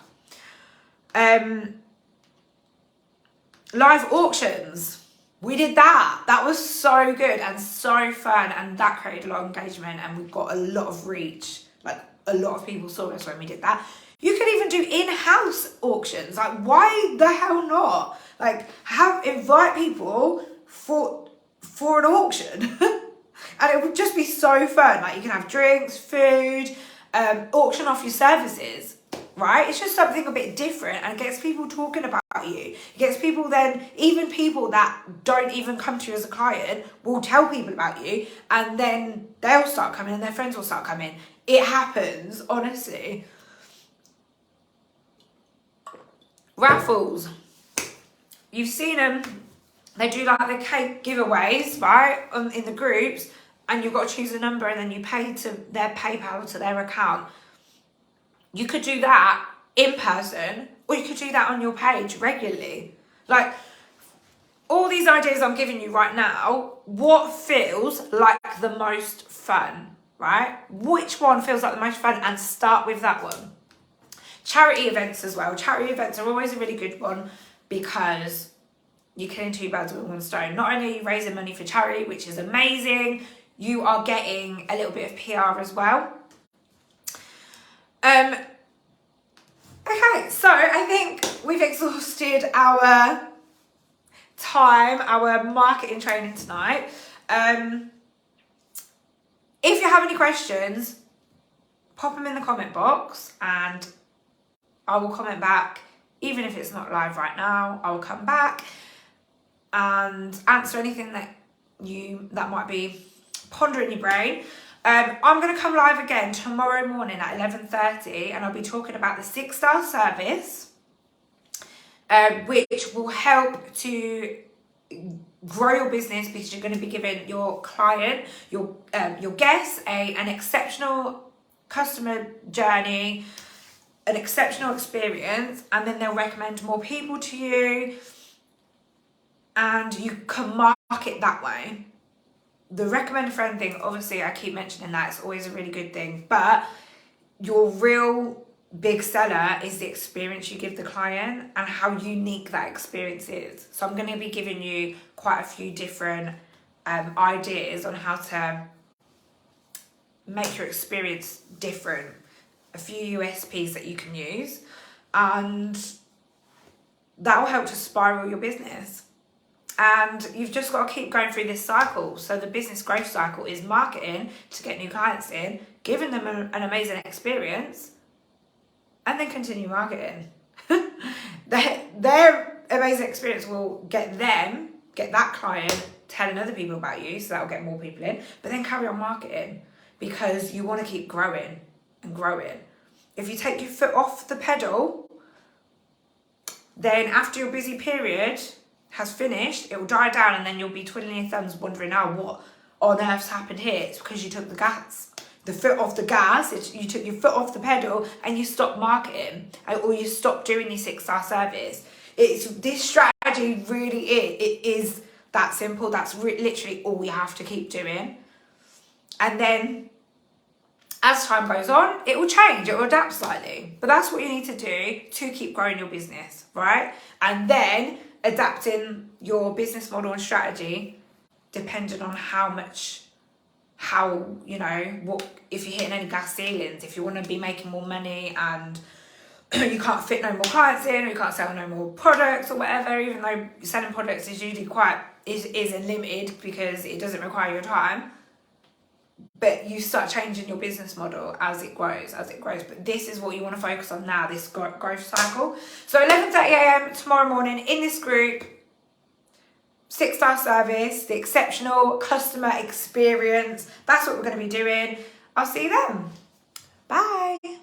Live auctions. We did that. That was so good and so fun, and that created a lot of engagement, and we got a lot of reach. Like, a lot of people saw us when we did that. You could even do in-house auctions. Like, why the hell not? Like, invite people for an auction. And it would just be so fun. Like, you can have drinks, food, auction off your services, right? It's just something a bit different, and it gets people talking about you. It gets people then, even people that don't even come to you as a client, will tell people about you, and then they'll start coming and their friends will start coming. It happens, honestly. Raffles. You've seen them. They do like the cake giveaways, right, in the groups, and you've got to choose a number and then you pay to their PayPal, to their account. You could do that in person, or you could do that on your page regularly. Like, all these ideas I'm giving you right now, what feels like the most fun, right? Which one feels like the most fun, and start with that one. Charity events as well. Charity events are always a really good one because you're killing two birds with one stone. Not only are you raising money for charity, which is amazing, you are getting a little bit of PR as well. Okay, so I think we've exhausted our time, our marketing training tonight. If you have any questions, pop them in the comment box and I will comment back. Even if it's not live right now, I will come back and answer anything that might be pondering your brain. I'm going to come live again tomorrow morning at 11:30, and I'll be talking about the 6-star service, which will help to grow your business, because you're going to be giving your client, your guests, an exceptional customer journey, an exceptional experience, and then they'll recommend more people to you, and you can market that way. The recommend a friend thing, obviously I keep mentioning that, it's always a really good thing, but your real big seller is the experience you give the client and how unique that experience is. So I'm going to be giving you quite a few different ideas on how to make your experience different, a few USPs that you can use, and that will help to spiral your business. And you've just got to keep going through this cycle. So the business growth cycle is marketing to get new clients in, giving them an amazing experience, and then continue marketing. Their amazing experience will get that client telling other people about you, so that will get more people in, but then carry on marketing because you want to keep growing and growing. If you take your foot off the pedal, then after your busy period has finished, it will die down, and then you'll be twiddling your thumbs wondering, what on earth's happened here? It's because you took the foot off the gas, you took your foot off the pedal and you stopped marketing, or you stopped doing your 6-star service. This strategy really is that simple. That's literally all you have to keep doing. And then as time goes on, it will change, it will adapt slightly. But that's what you need to do to keep growing your business, right? And then adapting your business model and strategy depending on what, if you're hitting any glass ceilings, if you want to be making more money and you can't fit no more clients in, or you can't sell no more products or whatever, even though selling products is usually is limited because it doesn't require your time. But you start changing your business model as it grows. But this is what you want to focus on now, this growth cycle. So 11:30 a.m. tomorrow morning in this group, 6-star service, the exceptional customer experience. That's what we're going to be doing. I'll see you then. Bye.